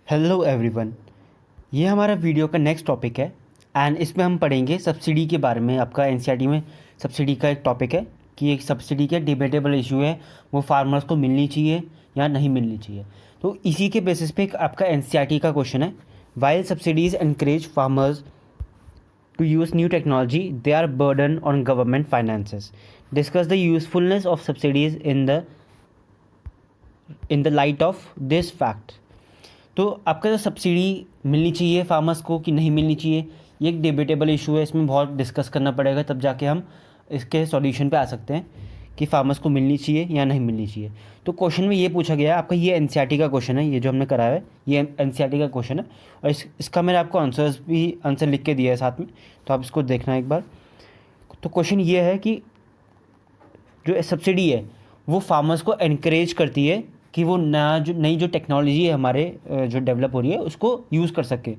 Hello everyone. ये हमारा video का नेक्स्ट टॉपिक है एंड इसमें हम पढ़ेंगे सब्सिडी के बारे में। आपका एनसीईआरटी में सब्सिडी का एक टॉपिक है कि एक सब्सिडी का डिबेटेबल इशू है, वो फार्मर्स को मिलनी चाहिए या नहीं मिलनी चाहिए। तो इसी के बेसिस पे एक आपका एनसीईआरटी का क्वेश्चन है, while subsidies encourage farmers to use new technology they are burden on government finances. Discuss the usefulness of subsidies in the light of this fact. तो आपका जो सब्सिडी मिलनी चाहिए फार्मर्स को कि नहीं मिलनी चाहिए, ये एक डिबेटेबल इशू है। इसमें बहुत डिस्कस करना पड़ेगा, तब जाके हम इसके सॉल्यूशन पे आ सकते हैं कि फार्मर्स को मिलनी चाहिए या नहीं मिलनी चाहिए। तो क्वेश्चन में ये पूछा गया है आपका, ये एनसीईआरटी का क्वेश्चन है, ये जो हमने कराया है ये एनसीईआरटी का क्वेश्चन है और इसका मैंने आपको आंसर लिख के दिया है साथ में, तो आप इसको देखना एक बार। तो क्वेश्चन ये है कि जो सब्सिडी है वो फार्मर्स को एनकरेज करती है कि वो नई जो टेक्नोलॉजी है हमारे जो डेवलप हो रही है उसको यूज़ कर सके,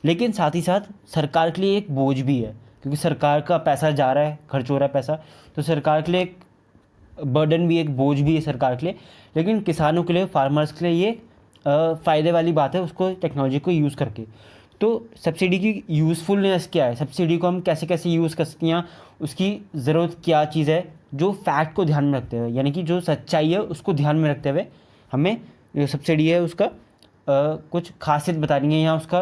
लेकिन साथ ही साथ सरकार के लिए एक बोझ भी है, क्योंकि सरकार का पैसा जा रहा है, खर्च हो रहा है पैसा, तो सरकार के लिए एक बर्डन भी, एक बोझ भी है सरकार के लिए। लेकिन किसानों के लिए, फार्मर्स के लिए ये फ़ायदे वाली बात है उसको, टेक्नोलॉजी को यूज़ करके। तो सब्सिडी की यूज़फुलनेस क्या है, सब्सिडी को हम कैसे कैसे यूज़ कर सकते हैं, उसकी ज़रूरत क्या चीज़ है, जो फैक्ट को ध्यान में रखते हुए, यानी कि जो सच्चाई है उसको ध्यान में रखते हुए हमें जो सब्सिडी है उसका कुछ खासियत बतानी है, या उसका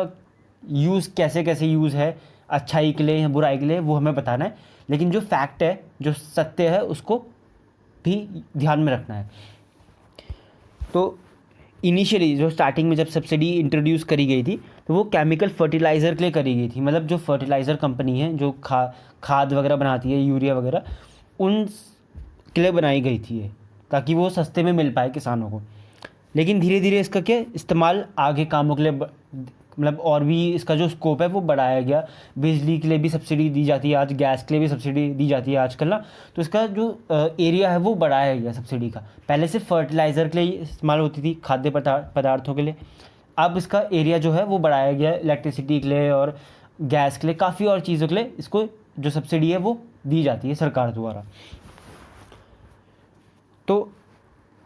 यूज़ कैसे कैसे यूज़ है, अच्छाई के लिए या बुराई के लिए, वो हमें बताना है। लेकिन जो फैक्ट है, जो सत्य है, उसको भी ध्यान में रखना है। तो इनिशियली जो स्टार्टिंग में जब सब्सिडी इंट्रोड्यूस करी गई थी तो वो केमिकल फर्टिलाइज़र के लिए करी गई थी। मतलब जो फर्टिलाइज़र कंपनी है जो खाद वगैरह बनाती है, यूरिया वगैरह, उन के लिए बनाई गई थी ये, ताकि वो सस्ते में मिल पाए किसानों को। लेकिन धीरे धीरे इसका क्या इस्तेमाल आगे कामों के लिए मतलब और भी इसका जो स्कोप है वो बढ़ाया गया। बिजली के लिए भी सब्सिडी दी जाती है आज, गैस के लिए भी सब्सिडी दी जाती है आजकल ना। तो इसका जो एरिया है वो बढ़ाया गया सब्सिडी का। पहले सिर्फ फर्टिलाइज़र के लिए इस्तेमाल होती थी, खाद्य पदार्थों के लिए। अब इसका एरिया जो है वो बढ़ाया गया इलेक्ट्रिसिटी के लिए और गैस के लिए, काफ़ी और चीज़ों के लिए इसको जो सब्सिडी है वो दी जाती है सरकार द्वारा। तो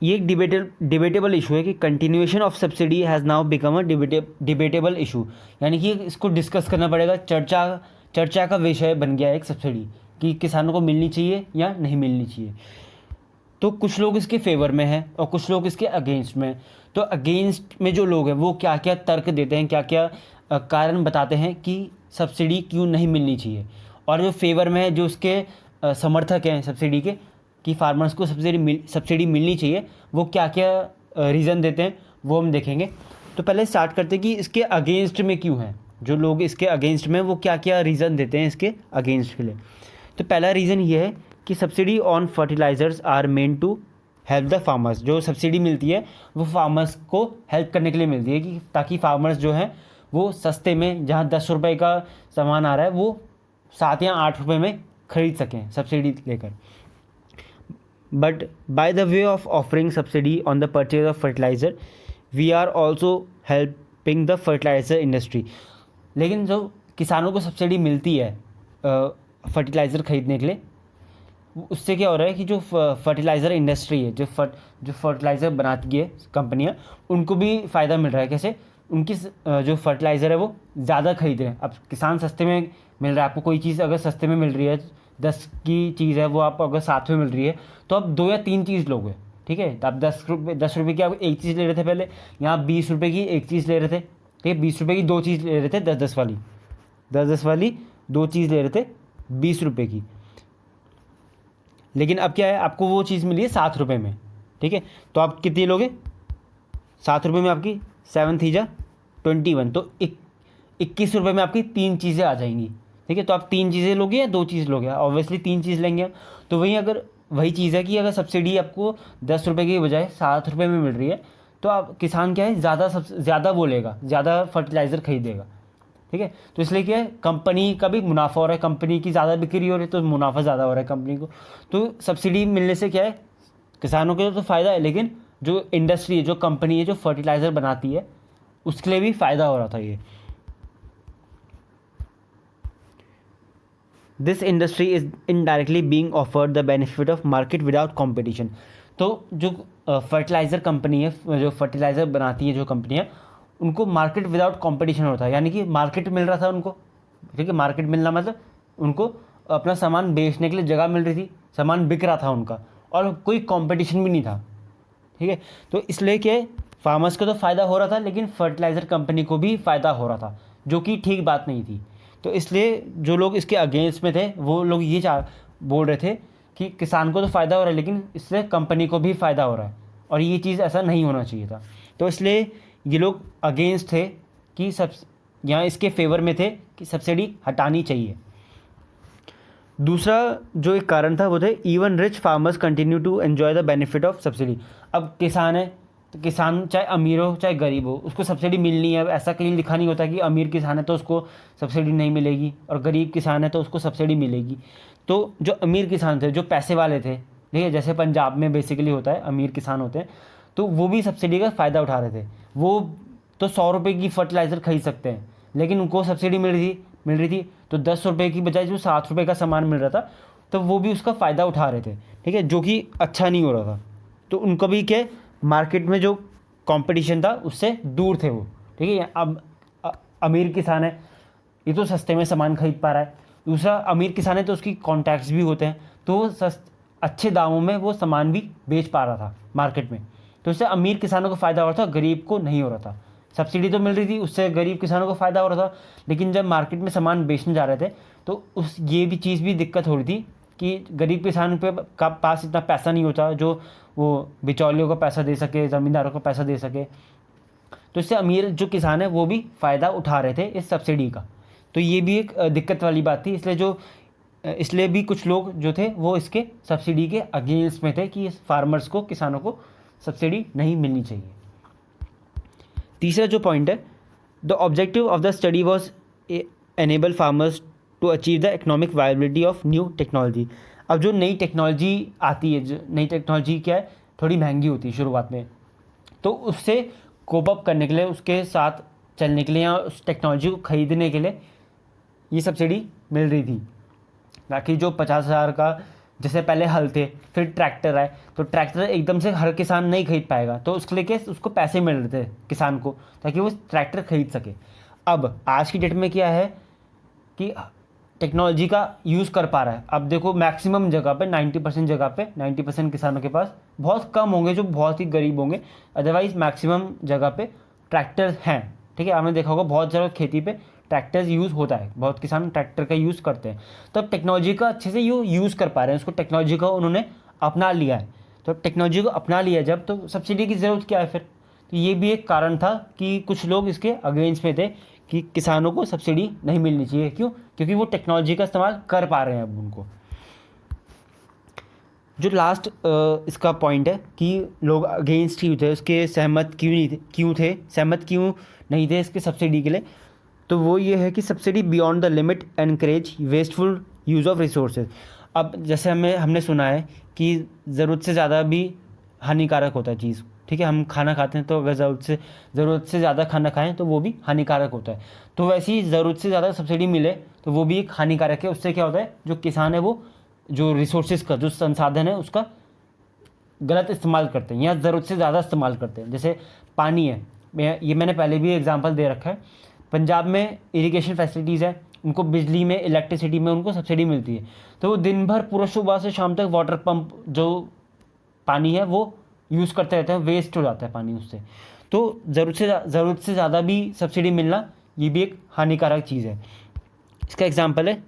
ये एक डिबेटेबल इशू है कि continuation of subsidy has now become a debatable issue, यानी कि इसको डिस्कस करना पड़ेगा, चर्चा का विषय बन गया है एक सब्सिडी, कि किसानों को मिलनी चाहिए या नहीं मिलनी चाहिए। तो कुछ लोग इसके फेवर में हैं और कुछ लोग इसके अगेंस्ट में। तो अगेंस्ट में जो लोग हैं वो क्या क्या तर्क देते हैं, क्या क्या कारण बताते हैं कि सब्सिडी क्यों नहीं मिलनी चाहिए, और जो फेवर में है, जो उसके समर्थक हैं सब्सिडी के, कि फार्मर्स को सब्सिडी मिलनी चाहिए, वो क्या क्या रीज़न देते हैं वो हम देखेंगे। तो पहले स्टार्ट करते हैं कि इसके अगेंस्ट में क्यों हैं, जो लोग इसके अगेंस्ट में वो क्या क्या रीज़न देते हैं इसके अगेंस्ट के लिए। तो पहला रीज़न ये है कि subsidy on fertilisers are meant to help the farmers. जो सब्सिडी मिलती है वो फार्मर्स को हेल्प करने के लिए मिलती है, कि ताकि फार्मर्स जो हैं वो सस्ते में, जहाँ 10 रुपये का सामान आ रहा है वो 7 या 8 रुपये में ख़रीद सकें सब्सिडी लेकर। But by the way of offering subsidy on the purchase of fertilizer, we are also helping the fertilizer industry। लेकिन जो किसानों को सब्सिडी मिलती है फर्टिलाइज़र ख़रीदने के लिए, उससे क्या हो रहा है कि जो फर्टिलाइज़र इंडस्ट्री है, जो फर्टिलाइज़र बनाती है कंपनियां, उनको भी फ़ायदा मिल रहा है। कैसे? उनकी जो फर्टिलाइज़र है वो ज़्यादा खरीद रहे हैं। अब किसान सस्ते में मिल रहा है, आपको कोई चीज़ अगर सस्ते में मिल रही है, 10 की चीज़ है वो आपको अगर 7 में मिल रही है, तो आप 2 या 3 चीज़ लोगे, ठीक है। तो आप 10 रुपये की आप एक चीज़ ले रहे थे पहले, यहाँ 20 रुपये की एक चीज़ ले रहे थे, ठीक है। 20 रुपये की 2 चीज़ ले रहे थे, 10-10 वाली, 10-10 वाली 2 चीज़ ले रहे थे 20 रुपये की। लेकिन अब क्या है, आपको वो चीज़ मिली है 7 रुपये में, ठीक है। तो आप कितनी लोगे? 7 रुपये में आपकी 7 थी जा 21, तो 21 रुपये में आपकी 3 चीज़ें आ जाएंगी, ठीक है। तो आप 3 चीज़ें लोगे या 2 चीज़ लोगे? ऑब्वियसली 3 चीज़ लेंगे। तो वही चीज़ है कि अगर सब्सिडी आपको 10 रुपये की बजाय 7 रुपये में मिल रही है, तो आप किसान क्या है, ज़्यादा वो लेगा, ज़्यादा फर्टिलाइज़र खरीदेगा, ठीक है। तो इसलिए क्या है, कंपनी का भी मुनाफा हो रहा है, कंपनी की ज़्यादा बिक्री हो रही है तो मुनाफा ज़्यादा हो रहा है कंपनी को। तो सब्सिडी मिलने से क्या है, किसानों के तो फ़ायदा है, लेकिन जो इंडस्ट्री है, जो कंपनी है, जो फर्टिलाइज़र बनाती है, उसके लिए भी फ़ायदा हो रहा था ये। This industry is indirectly being offered the benefit of market without competition. तो जो फर्टिलाइज़र कंपनी है, जो फर्टिलाइज़र बनाती है जो कंपनियाँ, उनको मार्केट विदाउट कंपटीशन होता है, यानी कि मार्केट मिल रहा था उनको, ठीक है, मार्केट मिलना मतलब उनको अपना सामान बेचने के लिए जगह मिल रही थी, सामान बिक रहा था उनका, और कोई कंपटीशन भी नहीं था, ठीक है। तो इसलिए कि फार्मर्स को तो फ़ायदा हो रहा था, लेकिन फर्टिलाइज़र कंपनी को भी फ़ायदा हो रहा था, जो कि ठीक बात नहीं थी। तो इसलिए जो लोग इसके अगेंस्ट में थे वो लोग ये बोल रहे थे कि किसान को तो फ़ायदा हो रहा है, लेकिन इससे कंपनी को भी फ़ायदा हो रहा है, और ये चीज़ ऐसा नहीं होना चाहिए था। तो इसलिए ये लोग अगेंस्ट थे कि यहाँ इसके फेवर में थे कि सब्सिडी हटानी चाहिए। दूसरा जो एक कारण था वो थे even rich farmers continue to enjoy the benefit of subsidy. अब किसान है तो किसान चाहे अमीर हो चाहे गरीब हो उसको सब्सिडी मिलनी है। अब ऐसा कहीं लिखा नहीं होता कि अमीर किसान है तो उसको सब्सिडी नहीं मिलेगी और गरीब किसान है तो उसको सब्सिडी मिलेगी। तो जो अमीर किसान थे, जो पैसे वाले थे, ठीक है, जैसे पंजाब में बेसिकली होता है अमीर किसान होते हैं, तो वो भी सब्सिडी का फ़ायदा उठा रहे थे। वो तो 100 रुपये की फर्टिलाइज़र खरीद सकते हैं, लेकिन उनको सब्सिडी मिल रही थी, तो 10 रुपये की बजाय जो 7 रुपये का सामान मिल रहा था, तो वो भी उसका फ़ायदा उठा रहे थे, ठीक है, जो कि अच्छा नहीं हो रहा था। तो उनको भी क्या, मार्केट में जो कंपटीशन था उससे दूर थे वो, ठीक है। अब अमीर किसान है, ये तो सस्ते में सामान खरीद पा रहा है। दूसरा अमीर किसान है तो उसकी कॉन्टैक्ट्स भी होते हैं, तो वो अच्छे दामों में वो सामान भी बेच पा रहा था मार्केट में। तो इससे अमीर किसानों को फ़ायदा हो रहा था, गरीब को नहीं हो रहा था। सब्सिडी तो मिल रही थी, उससे गरीब किसानों को फ़ायदा हो रहा था, लेकिन जब मार्केट में सामान बेचने जा रहे थे तो ये भी चीज़ भी दिक्कत हो रही थी कि गरीब किसान का पास इतना पैसा नहीं होता जो वो बिचौलियों को पैसा दे सके, ज़मींदारों को पैसा दे सके। तो इससे अमीर जो किसान है वो भी फ़ायदा उठा रहे थे इस सब्सिडी का। तो ये भी एक दिक्कत वाली बात थी। इसलिए भी कुछ लोग जो थे वो इसके सब्सिडी के अगेंस्ट में थे कि फार्मर्स को, किसानों को सब्सिडी नहीं मिलनी चाहिए। तीसरा जो पॉइंट है, the objective of the study was enable farmers to achieve the economic viability of new technology. अब जो नई टेक्नोलॉजी आती है, जो नई टेक्नोलॉजी क्या है, थोड़ी महंगी होती है शुरुआत में, तो उससे कोप अप करने के लिए, उसके साथ चलने के लिए या उस टेक्नोलॉजी को ख़रीदने के लिए ये सब्सिडी मिल रही थी। ताकि जो 50,000 का, जैसे पहले हल थे फिर ट्रैक्टर आए, तो ट्रैक्टर एकदम से हर किसान नहीं खरीद पाएगा, तो उसके लिए उसको पैसे मिल रहे थे किसान को, ताकि वो ट्रैक्टर खरीद सके। अब आज की डेट में क्या है कि टेक्नोलॉजी का यूज़ कर पा रहा है। अब देखो मैक्सिमम जगह पे 90% जगह पे 90% किसानों के पास, बहुत कम होंगे जो बहुत ही गरीब होंगे, अदरवाइज मैक्सिमम जगह पे ट्रैक्टर हैं, ठीक है। आपने देखा होगा बहुत ज़्यादा खेती पे ट्रैक्टर्स यूज़ होता है, बहुत किसान ट्रैक्टर का यूज़ करते हैं। तो अब टेक्नोलॉजी का अच्छे से यूज़ कर पा रहे हैं, उसको टेक्नोलॉजी को उन्होंने अपना लिया है। तो टेक्नोलॉजी को अपना लिया जब, तो सब्सिडी की ज़रूरत क्या है फिर। तो ये भी एक कारण था कि कुछ लोग इसके अगेंस्ट में थे कि किसानों को सब्सिडी नहीं मिलनी चाहिए। क्यों? क्योंकि वो टेक्नोलॉजी का इस्तेमाल कर पा रहे हैं अब उनको। जो लास्ट इसका पॉइंट है कि लोग अगेंस्ट ही थे, उसके सहमत क्यों नहीं थे इसके सब्सिडी के लिए, तो वो ये है कि subsidy beyond the limit encourage wasteful use of resources. अब जैसे हमने सुना है कि ज़रूरत से ज़्यादा भी हानिकारक होता है चीज़, ठीक है। हम खाना खाते हैं तो अगर ज़रूरत से ज़्यादा खाना खाएं तो वो भी हानिकारक होता है। तो वैसे ही ज़रूरत से ज़्यादा सब्सिडी मिले तो वो भी एक हानिकारक है। उससे क्या होता है, जो किसान है वो जो रिसोर्सेज का, जो संसाधन है उसका गलत इस्तेमाल करते हैं या ज़रूरत से ज़्यादा इस्तेमाल करते हैं। जैसे पानी है, ये मैंने पहले भी एग्जांपल दे रखा है। पंजाब में इरिगेशन फैसिलिटीज़ है, उनको बिजली में, इलेक्ट्रिसिटी में उनको सब्सिडी मिलती है, तो वो दिन भर पूरा सुबह से शाम तक वाटर पंप जो पानी है वो यूज़ करते रहते हैं, वेस्ट हो जाता है पानी उससे। तो ज़रूरत से ज़्यादा भी सब्सिडी मिलना ये भी एक हानिकारक चीज़ है। इसका एग्जांपल है,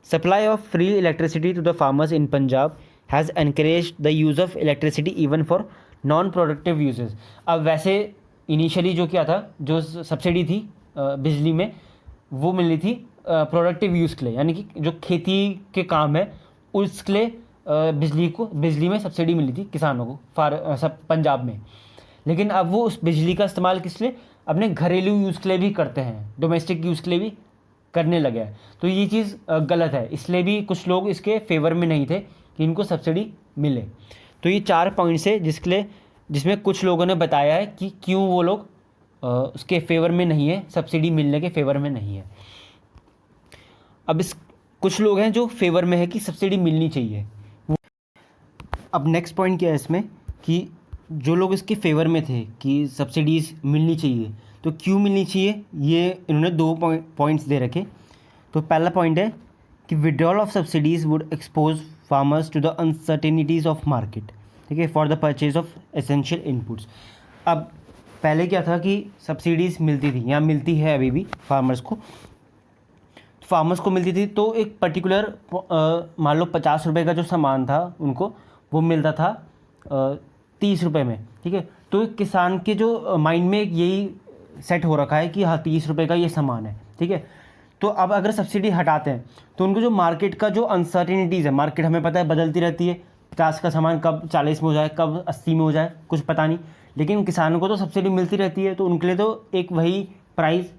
supply of free electricity to the farmers in Punjab has encouraged the use of electricity even for non productive uses. अब वैसे इनिशियली जो क्या था, जो सब्सिडी थी बिजली में, वो मिलनी थी प्रोडक्टिव यूज़ के लिए, यानी कि जो खेती के काम है उसके लिए बिजली में सब्सिडी मिली थी किसानों को सब पंजाब में। लेकिन अब वो उस बिजली का इस्तेमाल किस लिए, अपने घरेलू यूज़ के लिए भी करते हैं, डोमेस्टिक यूज़ के लिए भी करने लगे हैं। तो ये चीज़ गलत है, इसलिए भी कुछ लोग इसके फेवर में नहीं थे कि इनको सब्सिडी मिले। तो ये 4 पॉइंट्स है जिसमें कुछ लोगों ने बताया है कि क्यों वो लोग उसके फेवर में नहीं है, सब्सिडी मिलने के फेवर में नहीं है। अब कुछ लोग हैं जो फेवर में है कि सब्सिडी मिलनी चाहिए। अब नेक्स्ट पॉइंट क्या है इसमें कि जो लोग इसके फेवर में थे कि सब्सिडीज़ मिलनी चाहिए, तो क्यों मिलनी चाहिए, ये इन्होंने 2 पॉइंट्स दे रखे। तो पहला पॉइंट है कि withdrawal of subsidies would expose farmers to the uncertainties of market, ठीक है, for the purchase of essential inputs. अब पहले क्या था कि सब्सिडीज़ मिलती थी या मिलती है अभी भी फार्मर्स को मिलती थी, तो एक पर्टिकुलर मान लो 50 रुपये का जो सामान था उनको वो मिलता था 30 रुपये में, ठीक है। तो किसान के जो माइंड में यही सेट हो रखा है कि हाँ 30 रुपये का ये सामान है, ठीक है। तो अब अगर सब्सिडी हटाते हैं तो उनको जो मार्केट का जो अनसर्टेनिटीज़ है, मार्केट हमें पता है बदलती रहती है, 50 का सामान कब 40 में हो जाए, कब 80 में हो जाए, कुछ पता नहीं, लेकिन किसानों को तो सब्सिडी मिलती रहती है, तो उनके लिए तो एक वही प्राइस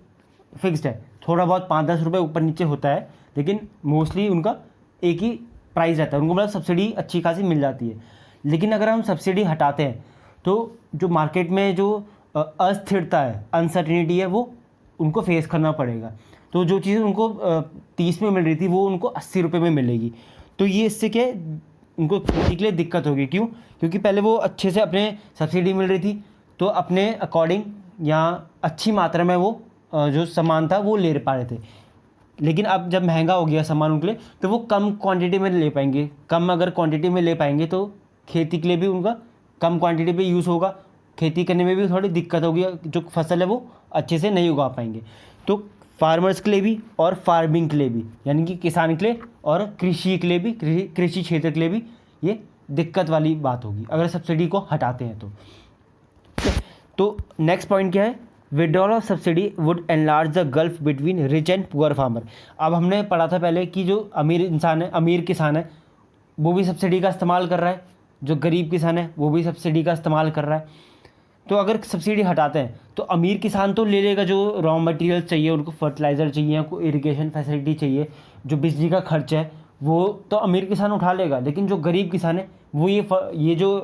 फिक्स्ड है। थोड़ा बहुत 5-10 रुपये ऊपर नीचे होता है, लेकिन मोस्टली उनका एक ही प्राइस रहता है, उनको मतलब सब्सिडी अच्छी खासी मिल जाती है। लेकिन अगर हम सब्सिडी हटाते हैं तो जो मार्केट में जो अस्थिरता है, अनसर्टेनिटी है, वो उनको फेस करना पड़ेगा। तो जो चीज़ उनको 30 में मिल रही थी वो उनको 80 रुपये में मिलेगी। तो ये इससे क्या उनको खेती के लिए दिक्कत होगी। क्यों? क्योंकि पहले वो अच्छे से अपने सब्सिडी मिल रही थी तो अपने अकॉर्डिंग या अच्छी मात्रा में वो जो सामान था वो ले पा रहे थे। लेकिन अब जब महंगा हो गया सामान उनके लिए तो वो कम क्वांटिटी में ले पाएंगे। कम अगर क्वांटिटी में ले पाएंगे तो खेती के लिए भी उनका कम क्वांटिटी पे यूज़ होगा, खेती करने में भी थोड़ी दिक्कत होगी, जो फसल है वो अच्छे से नहीं उगा पाएंगे। तो फार्मर्स के लिए भी और फार्मिंग के लिए भी, यानी कि किसान के लिए और कृषि के लिए भी, कृषि क्षेत्र के लिए भी ये दिक्कत वाली बात होगी अगर सब्सिडी को हटाते हैं तो नेक्स्ट पॉइंट क्या है? Withdrawal of subsidy would enlarge the gulf between rich and poor farmer. अब हमने पढ़ा था पहले कि जो अमीर इंसान है, अमीर किसान है, वो भी सब्सिडी का इस्तेमाल कर रहा है, जो गरीब किसान है वो भी सब्सिडी का इस्तेमाल कर रहा है। तो अगर सब्सिडी हटाते हैं तो अमीर किसान तो ले लेगा, जो रॉ मटेरियल चाहिए, उनको फर्टिलाइज़र चाहिए, उनको इरिगेशन फैसिलिटी चाहिए, जो बिजली का खर्च है वो तो अमीर किसान उठा लेगा। लेकिन जो गरीब किसान है वो ये जो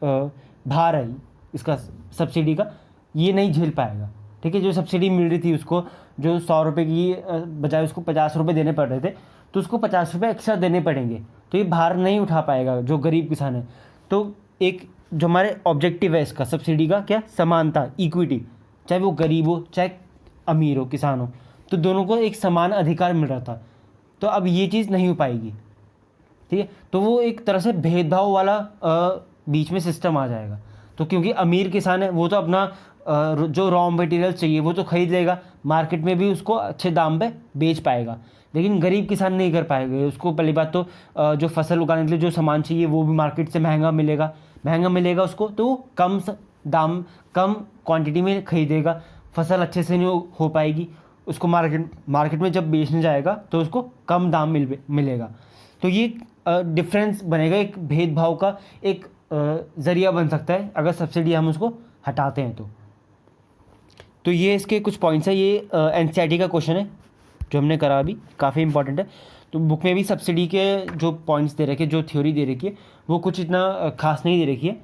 भार है इसका सब्सिडी का, ये नहीं झेल पाएगा, ठीक है। जो सब्सिडी मिल रही थी उसको, जो 100 रुपये की बजाय उसको 50 रुपये देने पड़ रहे थे, तो उसको 50 रुपये एक्स्ट्रा देने पड़ेंगे, तो ये भार नहीं उठा पाएगा जो गरीब किसान है। तो एक जो हमारे ऑब्जेक्टिव है इसका सब्सिडी का, क्या? समानता, इक्विटी, चाहे वो गरीब हो चाहे अमीर हो, किसान हो, तो दोनों को एक समान अधिकार मिल रहा था। तो अब ये चीज़ नहीं हो पाएगी, ठीक है। तो वो एक तरह से भेदभाव वाला बीच में सिस्टम आ जाएगा। तो क्योंकि अमीर किसान है वो तो अपना जो रॉ मटेरियल चाहिए वो तो खरीद लेगा, मार्केट में भी उसको अच्छे दाम पे बेच पाएगा, लेकिन गरीब किसान नहीं कर पाएगा। उसको पहली बात तो जो फसल उगाने के लिए जो सामान चाहिए वो भी मार्केट से महंगा मिलेगा उसको, तो वो दाम कम क्वांटिटी में खरीदेगा, फसल अच्छे से नहीं हो पाएगी, उसको मार्केट में जब बेचने जाएगा तो उसको कम दाम मिलेगा। तो ये डिफरेंस बनेगा, एक भेदभाव का एक ज़रिया बन सकता है अगर सब्सिडी हम उसको हटाते हैं तो ये इसके कुछ पॉइंट्स हैं। ये एनसीईआरटी का क्वेश्चन है जो हमने करा अभी, काफ़ी इंपॉर्टेंट है। तो बुक में भी सब्सिडी के जो पॉइंट्स दे रखे, जो थ्योरी दे रखी है वो कुछ इतना खास नहीं दे रखी है।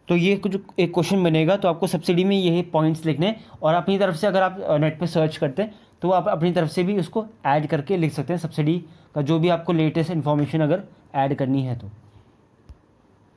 तो ये कुछ एक क्वेश्चन बनेगा तो आपको सब्सिडी में यही पॉइंट्स लिखने हैं, और अपनी तरफ से अगर आप नेट पे सर्च करते हैं तो आप अपनी तरफ से भी उसको ऐड करके लिख सकते हैं, सब्सिडी का जो भी आपको लेटेस्ट इन्फॉर्मेशन अगर ऐड करनी है तो।